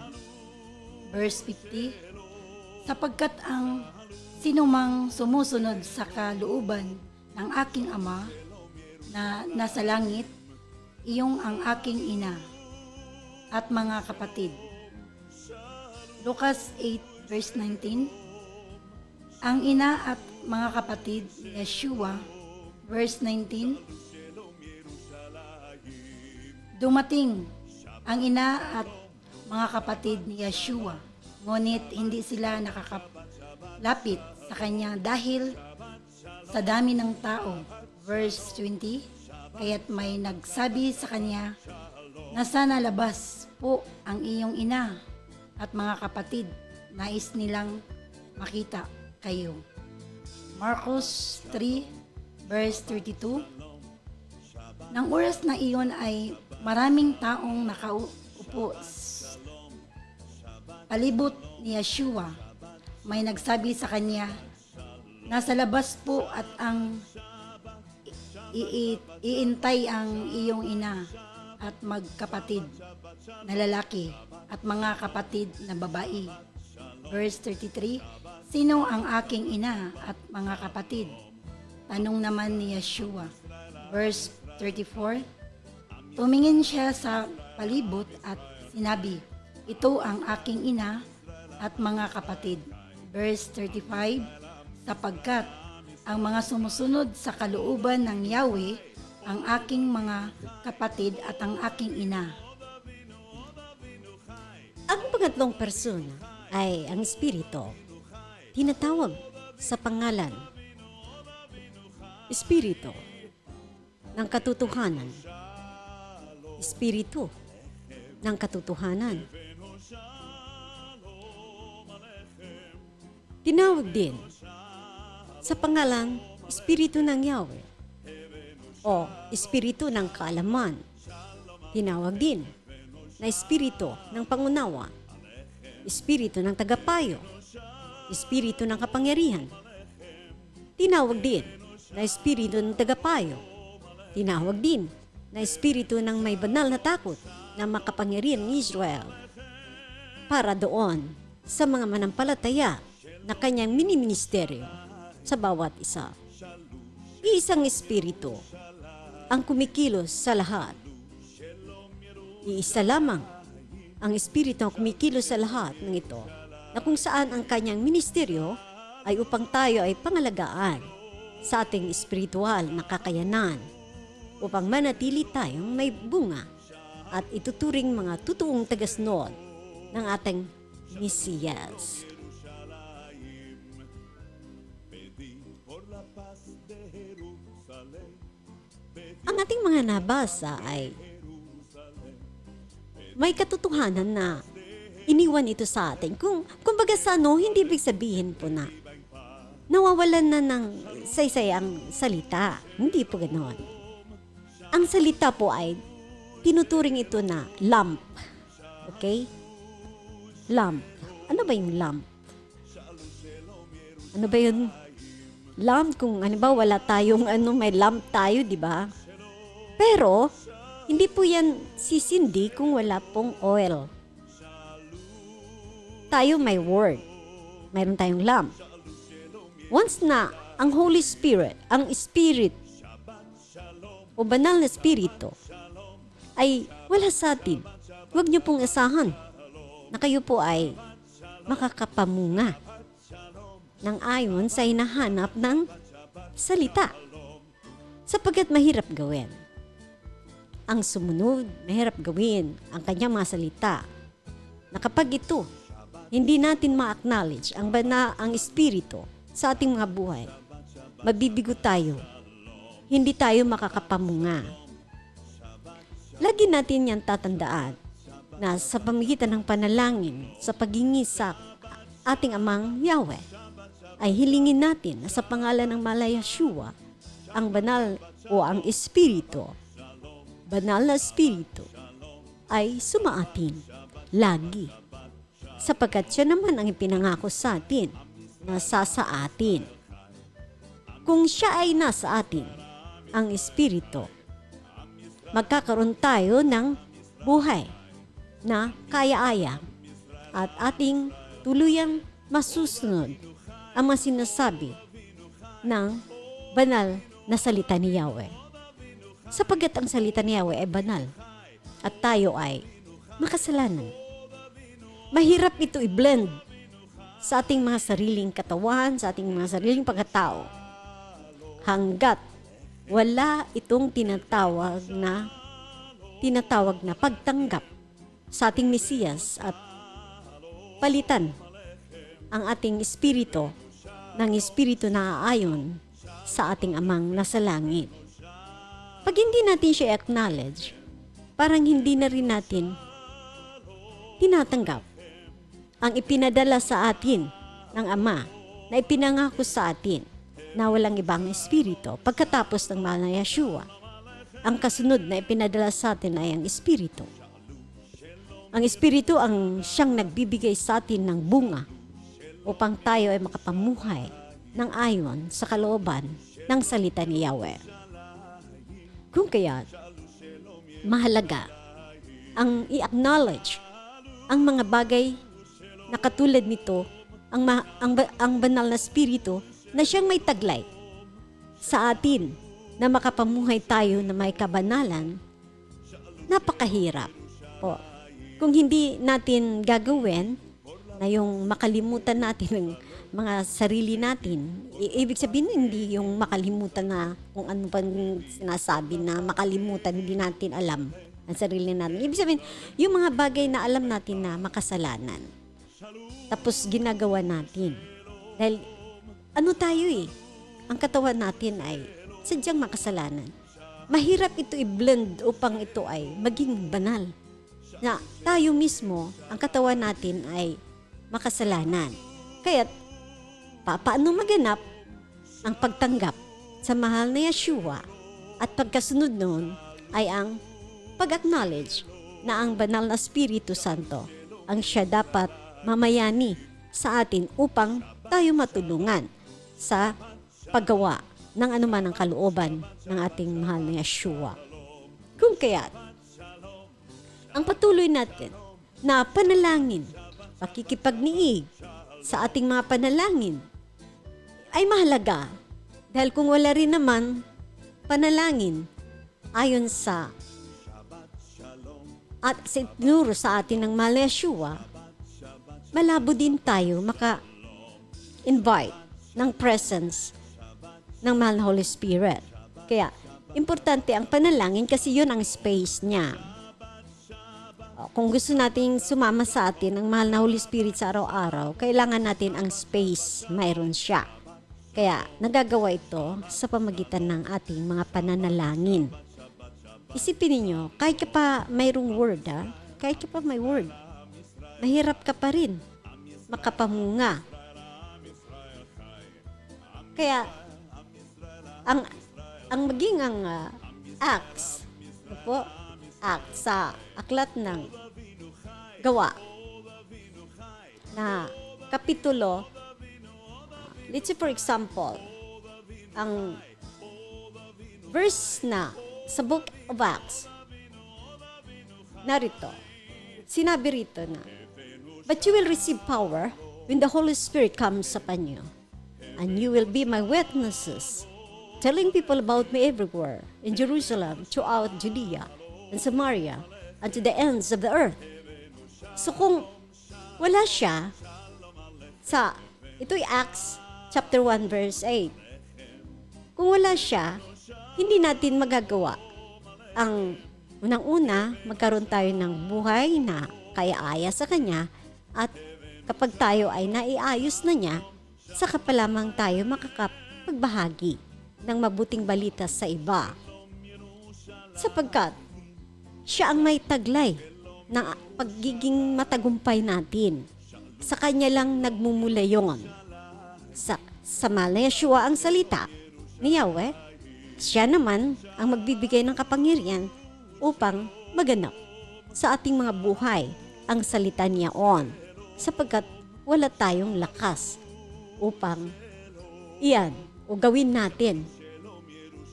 Verse 50, sapagkat ang sinumang sumusunod sa kalooban ng aking ama na nasa langit, iyong ang aking ina at mga kapatid. Lucas 8 verse 19, ang ina at mga kapatid ni Yeshua, verse 19, dumating ang ina at mga kapatid ni Yeshua, ngunit hindi sila nakakapit sa kanya dahil sa dami ng tao. Verse 20, kaya't may nagsabi sa kanya, nasa labas po ang iyong ina at mga kapatid, nais nilang makita kayo. Marcos 3 verse 32, nang oras na iyon ay maraming taong nakaupo palibot ni Yeshua. May nagsabi sa kanya, nasa labas po at ang iintay ang iyong ina at magkapatid na lalaki at mga kapatid na babae. Verse 33, sino ang aking ina at mga kapatid? Tanong naman ni Yeshua. Verse 34, tumingin siya sa palibot at sinabi, ito ang aking ina at mga kapatid. Verse 35, sapagkat ang mga sumusunod sa kalooban ng Yahweh, ang aking mga kapatid at ang aking ina. Ang pangatlong persona ay ang Espiritu. Tinatawag sa pangalan, Espiritu ng katotohanan. Espiritu ng katotohanan. Tinawag din sa pangalan Espiritu ng Yahweh o Espiritu ng kaalaman. Tinawag din na Espiritu ng pangunawa, Espiritu ng tagapayo, Espiritu ng kapangyarihan. Tinawag din na Espiritu ng tagapayo. Tinawag din na Espiritu ng may banal na takot na makapangyarihan ni Israel para doon sa mga manampalataya na kanyang miniministeryo sa bawat isa. Iisang Espiritu ang kumikilos sa lahat. Iisa lamang ang Espiritu ang kumikilos sa lahat ng ito, na kung saan ang kanyang ministeryo ay upang tayo ay pangalagaan sa ating espiritual na kakayanan upang manatili tayong may bunga at ituturing mga totoong tagasnod ng ating Mesiyas. Ang ating mga nabasa ay may katotohanan na iniwan ito sa atin. Kumbaga sa hindi ibig sabihin po na nawawalan na ng saysay ang salita. Hindi po ganoon. Ang salita po ay tinuturing ito na lamp. Okay? Lamp. Ano ba yung lamp? Ano ba yun? Lamp, kung ano ba, wala tayong may lamp tayo, di ba? Pero, hindi po yan sisindi kung wala pong oil. Tayo may word. Mayroon tayong lamp. Once na ang Holy Spirit, ang Spirit, o banal na Espiritu, ay wala sa atin, huwag niyo pong asahan na kayo po ay makakapamunga ng ayon sa hinahanap ng salita. Sapagkat mahirap gawin. Ang sumunod, mahirap gawin ang kanyang mga salita. Na kapag ito, hindi natin ma-acknowledge ang Espiritu sa ating mga buhay, mabibigo tayo. Hindi tayo makakapamunga. Lagi natin yan tatandaan na sa pamagitan ng panalangin, sa paghingi sa ating Amang Yahweh, ay hilingin natin na sa pangalan ng Malayashua, ang banal o ang Espiritu, banal na Espiritu, ay sumaatin lagi. Sapagkat siya naman ang ipinangako sa atin na sa atin. Kung siya ay nasa atin, ang Espiritu, magkakaroon tayo ng buhay na kaya-aya at ating tuluyang masusunod ang mga sinasabi ng banal na salita ni Yahweh. Sapagkat ang salita ni Yahweh ay banal at tayo ay makasalanan. Mahirap ito i-blend sa ating mga sariling katawan, sa ating mga sariling pagkatao. Hanggat wala itong tinatawag na pagtanggap sa ating Mesiyas at palitan ang ating espiritu ng espiritu na aayon sa ating Amang nasa langit. Pag hindi natin siya acknowledge, parang hindi na rin natin tinatanggap ang ipinadala sa atin ng Ama na ipinangako sa atin na walang ibang espiritu pagkatapos ng mahal na Yeshua. Ang kasunod na ipinadala sa atin ay ang espiritu. Ang espiritu ang siyang nagbibigay sa atin ng bunga upang tayo ay makapamuhay ng ayon sa kalooban ng salita ni Yahweh. Kung kaya, mahalaga ang i-acknowledge ang mga bagay na katulad nito, ang banal na espiritu na siyang may taglay sa atin na makapamuhay tayo na may kabanalan. Napakahirap po. Kung hindi natin gagawin na yung makalimutan natin ng mga sarili natin, ibig sabihin hindi yung makalimutan na kung ano pa sinasabi na makalimutan, hindi natin alam ang sarili natin. Ibig sabihin, yung mga bagay na alam natin na makasalanan. Tapos ginagawa natin. Dahil ano tayo ang katawan natin ay sadyang makasalanan. Mahirap ito i-blend upang ito ay maging banal. Na tayo mismo, ang katawan natin ay makasalanan. Kaya, paano maganap ang pagtanggap sa mahal na Yeshua at pagkasunod nun ay ang pag-acknowledge na ang banal na Espiritu Santo ang siya dapat mamayani sa atin upang tayo matulungan sa paggawa ng anuman ang kalooban ng ating mahal na Yeshua. Kung kaya, ang patuloy natin na panalangin, pakikipagniig sa ating mga panalangin ay mahalaga dahil kung wala rin naman panalangin ayon sa at sinuro sa atin ng mahal na Yeshua, malabo din tayo maka-invite ng presence ng mahal na Holy Spirit. Kaya, importante ang panalangin kasi yun ang space niya. kung gusto nating sumama sa atin ang mahal na Holy Spirit sa araw-araw, kailangan natin ang space, mayroon siya. Kaya nagagawa ito sa pamagitan ng ating mga pananalangin. Isipin ninyo, kahit ka pa mayroong word, kahit ka pa may word, mahirap ka pa rin makapamunga. Kaya, ang maging acts, acts sa aklat ng gawa na kapitulo, let's say for example, ang verse na sa Book of Acts, narito, sinabi rito na, but you will receive power when the Holy Spirit comes upon you, and you will be my witnesses, telling people about me everywhere, in Jerusalem, throughout Judea, and Samaria, and to the ends of the earth. So kung wala siya, ito'y Acts chapter 1 verse 8. Kung wala siya, hindi natin magagawa. Ang unang-una, magkaroon tayo ng buhay na kaya-aya sa Kanya, at kapag tayo ay naiayos na niya, saka pa lamang tayo makakapagbahagi ng mabuting balita sa iba. Sapagkat siya ang may taglay ng pagiging matagumpay natin. Sa Kanya lang nagmumula yun. Sa mahal na Yeshua ang salita ni Yahweh, siya naman ang magbibigay ng kapangyarihan upang maganap sa ating mga buhay ang salita niya on, sapagkat wala tayong lakas upang iyan o gawin natin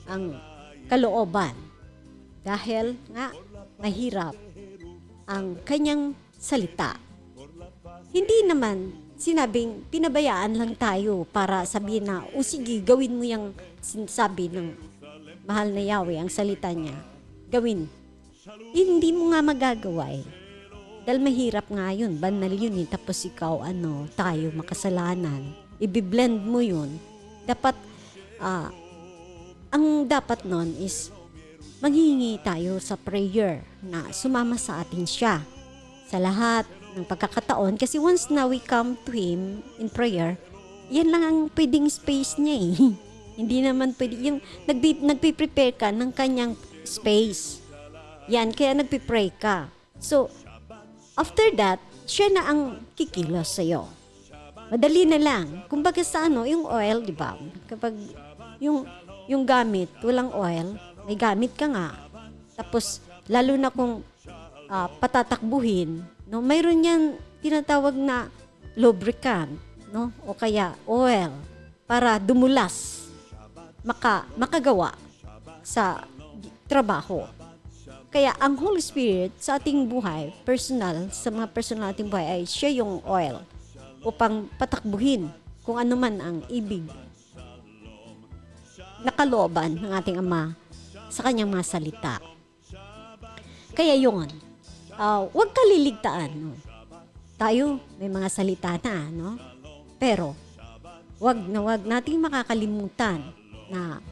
ang kalooban dahil nga mahirap ang kanyang salita. Hindi naman sinabing pinabayaan lang tayo para sabihin na, o sige, gawin mo yung sinasabi ng mahal na Yahweh, ang salita niya. Gawin. Hindi mo nga magagawa eh. Dahil mahirap nga yun, banal yun eh. Tapos ikaw, tayo makasalanan. Ibiblend mo yun. Dapat, ang dapat nun is, maghihingi tayo sa prayer na sumama sa atin siya sa lahat ng pagkakataon, kasi once na we come to Him in prayer, yan lang ang pwedeng space niya eh. Hindi naman pwede, yung nagpiprepare ka ng kanyang space. Yan, kaya nagpipray ka. So, after that, siya na ang kikilos sa'yo. Madali na lang. Kumbaga sa yung oil, di ba? Kapag yung gamit, walang oil, may gamit ka nga. Tapos, lalo na kung patatakbuhin, no, mayroon yan tinatawag na lubricant, no, o kaya oil para dumulas, makagawa sa trabaho. Kaya ang Holy Spirit sa ating buhay, personal, sa mga personal nating buhay, ay siya yung oil upang patakbuhin kung ano man ang ibig nakalooban ng ating Ama sa kanyang mga salita. Kaya yun, huwag ka liligtaan. No? Tayo, may mga salita na, no? Pero, wag nating makakalimutan na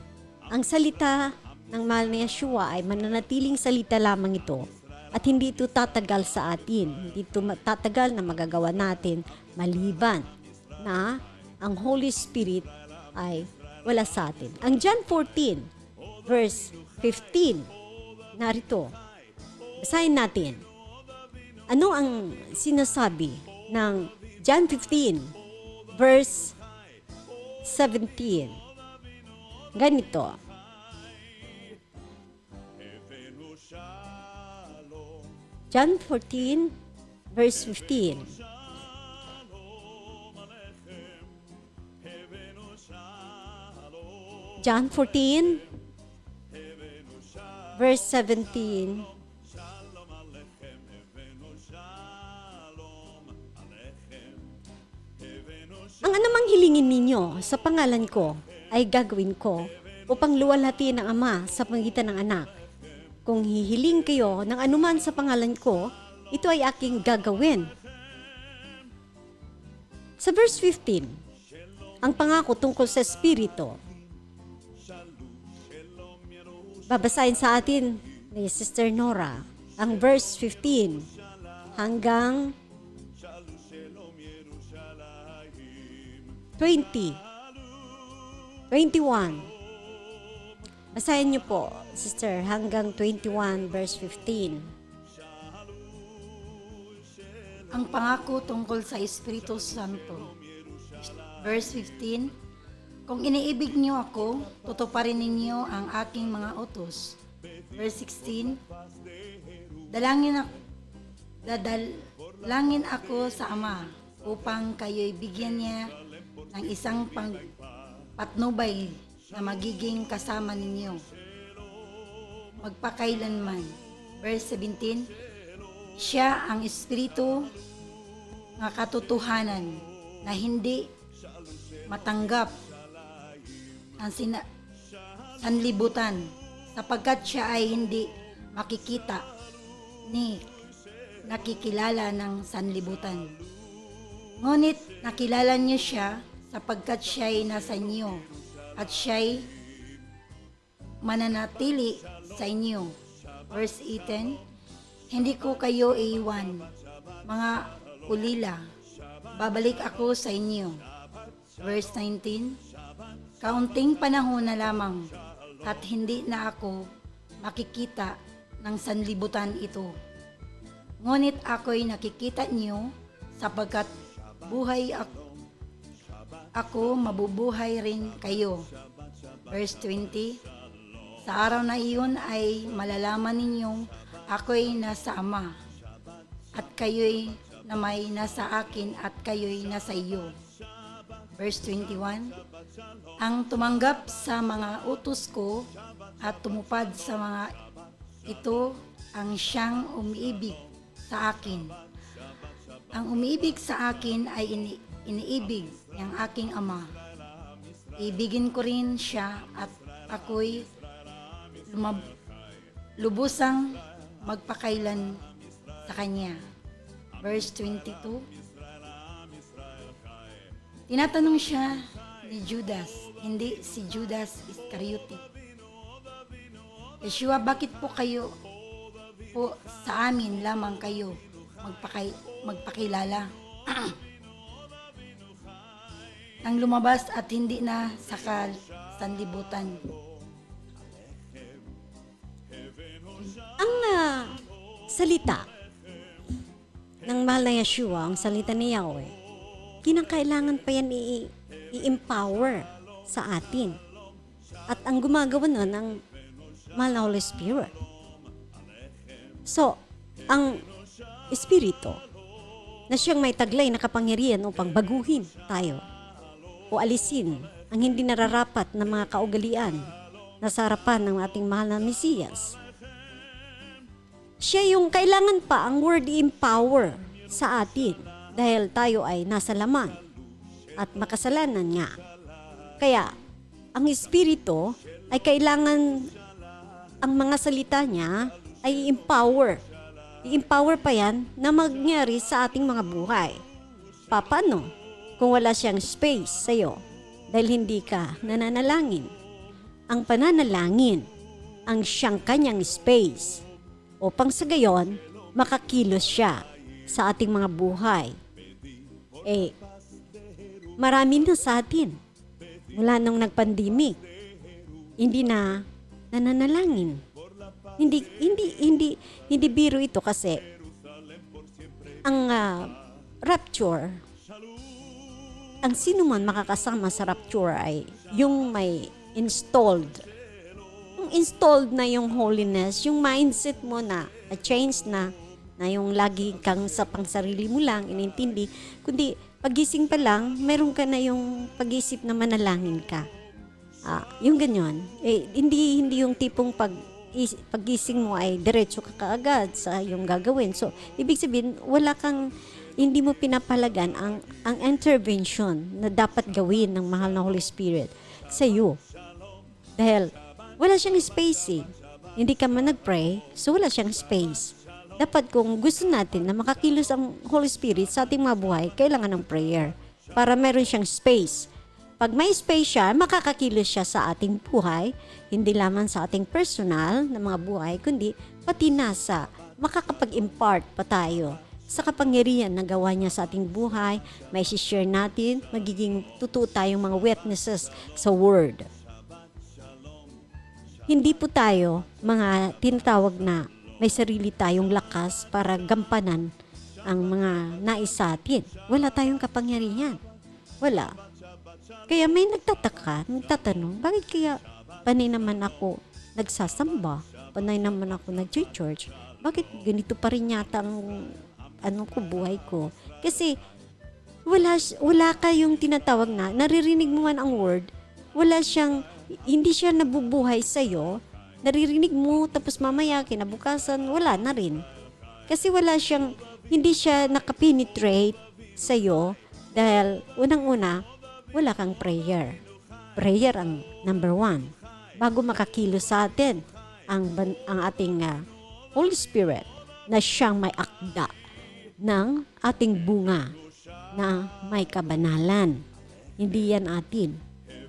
ang salita ng mahal na Yeshua ay mananatiling salita lamang ito at hindi ito tatagal sa atin. Hindi ito tatagal na magagawa natin maliban na ang Holy Spirit ay wala sa atin. Ang John 14, verse 15, narito. Basahin natin. Ano ang sinasabi ng John 15, verse 17? Ganito. John 14, verse 15. John 14, verse 17. Ang anumang hilingin ninyo sa pangalan ko ay gagawin ko upang luwalhati ng Ama sa pagitan ng anak. Kung hihiling kayo ng anuman sa pangalan ko, ito ay aking gagawin. Sa verse 15, ang pangako tungkol sa Espiritu. Babasahin sa atin ni Sister Nora ang verse 15. hanggang 20. 21. Basahin niyo po, sister, hanggang 21 verse 15. Ang pangako tungkol sa Espiritu Santo. Verse 15, kung iniibig niyo ako, tutuparin ninyo ang aking mga utos. Verse 16, dalangin ako sa Ama upang kayo'y bigyan niya ng isang patnubay na magiging kasama ninyo magpakailanman. Verse 17, siya ang Espiritu ng katotohanan na hindi matanggap ang sanlibutan sapagkat siya ay hindi makikita ni nakikilala ng sanlibutan. Ngunit nakilala niyo siya sapagkat siya ay nasa inyo at siya ay mananatili sa inyo. Verse 18, hindi ko kayo iiwan, mga ulila, babalik ako sa inyo. Verse 19, kaunting panahon na lamang at hindi na ako makikita ng sanlibutan ito. Ngunit ako'y nakikita niyo sapagkat buhay ako mabubuhay rin kayo. Verse 20, sa araw na iyon ay malalaman ninyong ako'y nasa Ama at kayo'y na may nasa akin at kayo'y nasa iyo. Verse 21, ang tumanggap sa mga utos ko at tumupad sa mga ito ang siyang umiibig sa akin. Ang umiibig sa akin ay iniibig ng aking Ama. Ibigin ko rin siya at ako'y lubusang magpakailan sa kanya. Verse 22, tinatanong siya ni Judas, hindi si Judas Iscariote. Yeshua, bakit po kayo po sa amin lamang kayo magpakilala? Nang lumabas at hindi na sa sanlibutan. Ang salita ng mahal na Yeshua, ang salita ni Yahweh, kinakailangan pa yan i-empower sa atin. At ang gumagawa nun, ang mahal na Holy Spirit. So, ang Espiritu na siyang may taglay na kapangyarihan upang baguhin tayo o alisin ang hindi nararapat na mga kaugalian na sa harapan ng ating mahal na Mesiyas. Siya yung kailangan pa ang word empower sa atin dahil tayo ay nasa laman at makasalanan nga. Kaya, ang Espiritu ay kailangan ang mga salita niya ay empower. I-empower pa yan na mangyari sa ating mga buhay. Paano kung wala siyang space sa'yo dahil hindi ka nananalangin? Ang pananalangin ang siyang kanyang space upang sa gayon makakilos siya sa ating mga buhay. Marami na sa atin mula nung nagpandemic hindi na nananalangin. Hindi biro ito kasi ang rapture, ang sino man makakasama sa rapture ay yung may installed na yung holiness, yung mindset mo na change na yung lagi kang sa pangsarili mo lang inintindi, kundi pagising pa lang meron ka na yung pag-isip na manalangin ka. Yung ganyan, hindi yung tipong paggising mo ay diretso ka kaagad sa yung gagawin. So, ibig sabihin, hindi mo pinapalagan ang intervention na dapat gawin ng mahal na Holy Spirit sa iyo. Dahil, wala siyang space . Hindi ka man nag-pray, so wala siyang space. Dapat kung gusto natin na makakilos ang Holy Spirit sa ating mga buhay, kailangan ng prayer para meron siyang space. Pag may space siya, makakakilos siya sa ating buhay, hindi lamang sa ating personal na mga buhay, kundi pati nasa makakapag-impart pa tayo sa kapangyarihan na gawa niya sa ating buhay, may share natin, magiging totoo tayong mga witnesses sa Word. Hindi po tayo mga tinatawag na may sarili tayong lakas para gampanan ang mga nais sa atin. Wala tayong kapangyarihan. Wala. Kaya may nagtatanong, bakit kaya panay naman ako nagsasamba, panay naman ako nag-church, bakit ganito pa rin yata ang buhay ko? Kasi wala kayong tinatawag na, naririnig mo man ang word, hindi siya nabubuhay sa'yo, naririnig mo, tapos mamaya, kinabukasan, wala na rin. Kasi hindi siya nakapenetrate sa'yo, dahil unang-una, wala kang prayer. Prayer ang number 1. Bago makakilos sa atin, ang ating Holy Spirit na siyang may akda ng ating bunga na may kabanalan. Hindi yan atin.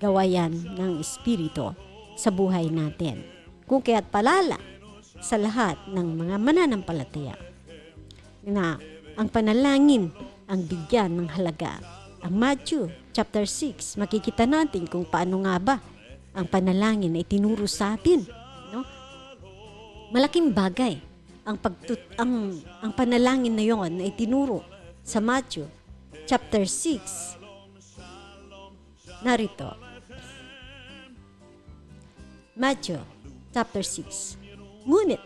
Gawa yan ng Espiritu sa buhay natin. Kung kaya't palala sa lahat ng mga mananampalataya na ang panalangin ang bigyan ng halaga. Ang Matthew chapter 6, makikita natin kung paano nga ba ang panalangin ay tinuro sa atin. No? Malaking bagay ang panalangin na yon ay tinuro sa Matthew chapter 6. Narito. Matthew chapter 6. Ngunit,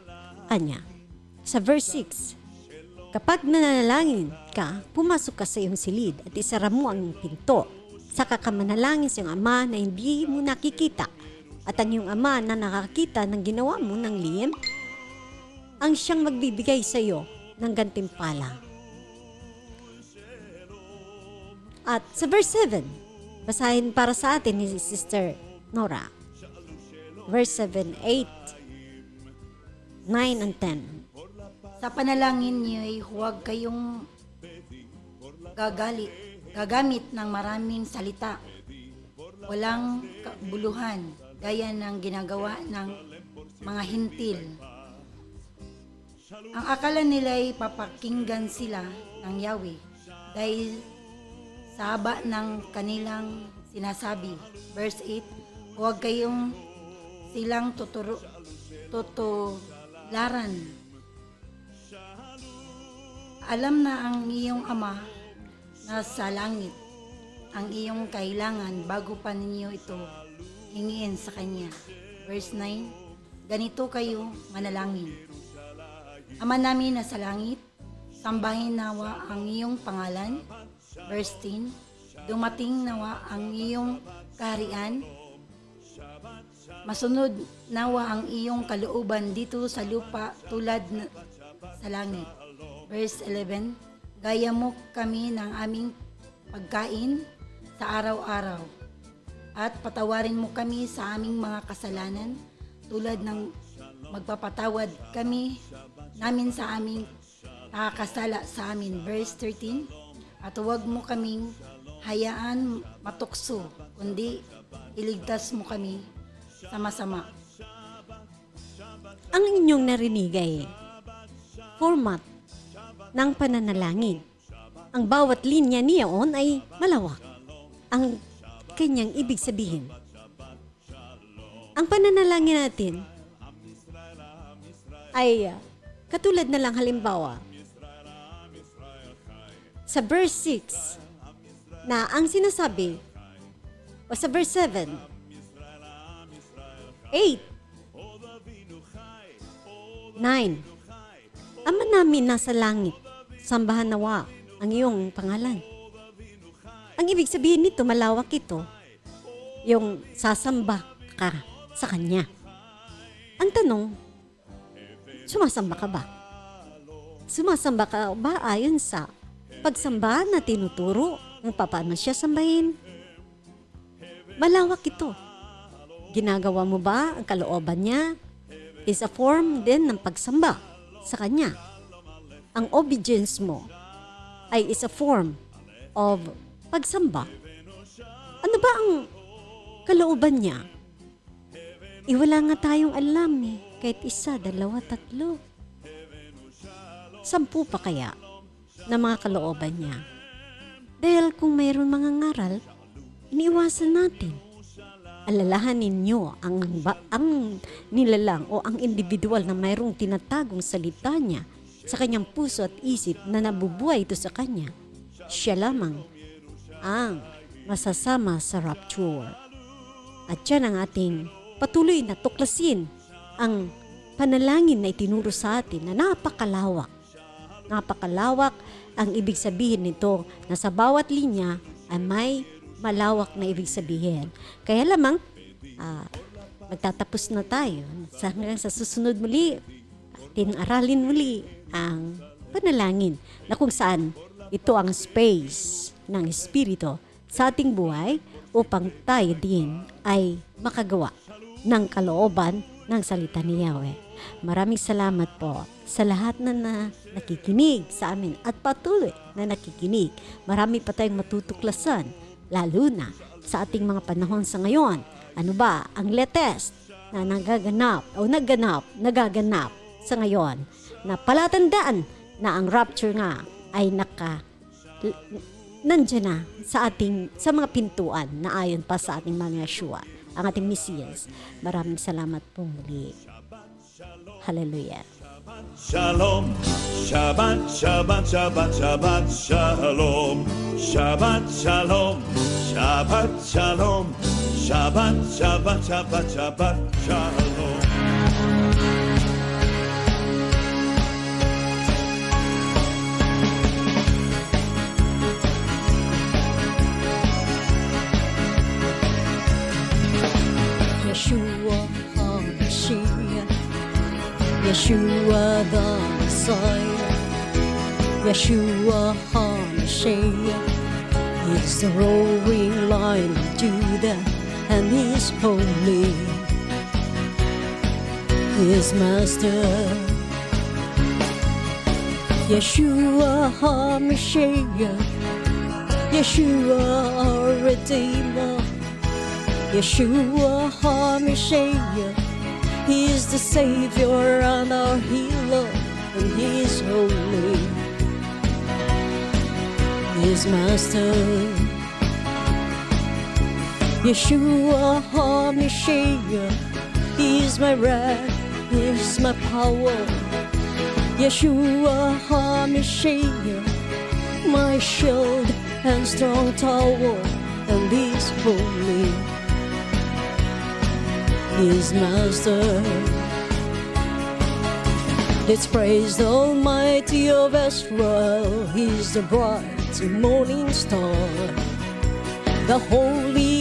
anya, sa verse 6, kapag nanalangin ka, pumasok ka sa iyong silid at isara mo ang pinto. Saka ka manalangin sa iyong ama na hindi mo nakikita, at ang iyong ama na nakakita ng ginawa mo ng lihim, ang siyang magbibigay sa iyo ng gantimpala. At sa verse 7, basahin para sa atin ni Sister Nora. Verse 7, 8, 9, and 10. Sa panalangin niyo ay huwag kayong gagamit ng maraming salita. Walang kabuluhan, gaya ng ginagawa ng mga hintil. Ang akala nila ay papakinggan sila ng Yahweh dahil sa haba ng kanilang sinasabi. Verse 8, huwag kayong silang tutularan. Alam na ang iyong ama na sa langit ang iyong kailangan bago pa ninyo ito hingiin sa kanya. Verse 9, ganito kayo manalangin. Ama namin na sa langit, sambahin nawa ang iyong pangalan. Verse 10, dumating nawa ang iyong kaharian. Masunod nawa ang iyong kalooban dito sa lupa tulad sa langit. Verse 11, gaya mo kami ng aming pagkain sa araw-araw at patawarin mo kami sa aming mga kasalanan tulad ng magpapatawad kami namin sa aming nakakasala sa amin. Verse 13, at huwag mo kaming hayaan matukso, kundi iligtas mo kami sa masama. Ang inyong narinig ay format ng pananalangin. Ang bawat linya niyon ay malawak. Ang kanyang ibig sabihin. Ang pananalangin natin ay katulad na lang halimbawa sa verse 6 na ang sinasabi o sa verse 7, 8, 9, Ama namin nasa langit, sambahan nawa ang iyong pangalan. Ang ibig sabihin nito, malawak ito, yung sasamba ka sa Kanya. Ang tanong, sumasamba ka ba? Sumasamba ka ba ayon sa pagsamba na tinuturo kung paano siya sambahin? Malawak ito. Ginagawa mo ba ang kalooban niya? Is a form din ng pagsamba sa Kanya. Ang obedience mo ay is a form of pagsamba. Ano ba ang kalooban niya? Wala nga tayong alam kahit 1, 2, 3. 10 pa kaya? na mga kalooban niya. Dahil kung mayroon mga ngaral, iniiwasan natin. Alalahanin niyo ang nilalang o ang individual na mayroong tinatagong salita niya sa kanyang puso at isip na nabubuhay ito sa kanya. Siya lamang ang masasama sa rapture. At yan ang ating patuloy na tuklasin ang panalangin na itinuro sa atin na napakalawak. Napakalawak ang ibig sabihin nito na sa bawat linya ay may malawak na ibig sabihin. Kaya lamang, magtatapos na tayo. Hanggang sa susunod muli, ating aralin muli ang panalangin na kung saan ito ang space ng Espiritu sa ating buhay upang tayo din ay makagawa ng kalooban ng salita ni Yahweh. Maraming salamat po sa lahat na nakikinig sa amin at patuloy na nakikinig. Marami pa tayong matutuklasan, lalo na sa ating mga panahon sa ngayon. Ano ba ang latest na nagaganap sa ngayon na palatandaan na ang rapture nga ay nandiyan na sa mga pintuan na ayon pa sa ating mga Yeshua, ang ating Mesiyas. Maraming salamat po muli. Hallelujah. Shalom, Shabbat, Shabbat, Shabbat, Shabbat, Shalom, Shabbat, Shalom, Shabbat, Shalom, Shabbat, Shabbat, Shabbat, Shabbat, Shalom. Yeshua HaMashiach, Yeshua the Messiah, Yeshua HaMashiach is the roaring lion of Judah, and He's holy, His Master. Yeshua HaMashiach, Yeshua our Redeemer, Yeshua HaMashiach, He is the Savior and our healer, and He is holy, His Master. Yeshua HaMashiach, He is my wrath, He is my power. Yeshua HaMashiach, my shield and strong tower, and He is holy, His Master. Let's praise the Almighty of Israel. He's the bright morning star, the Holy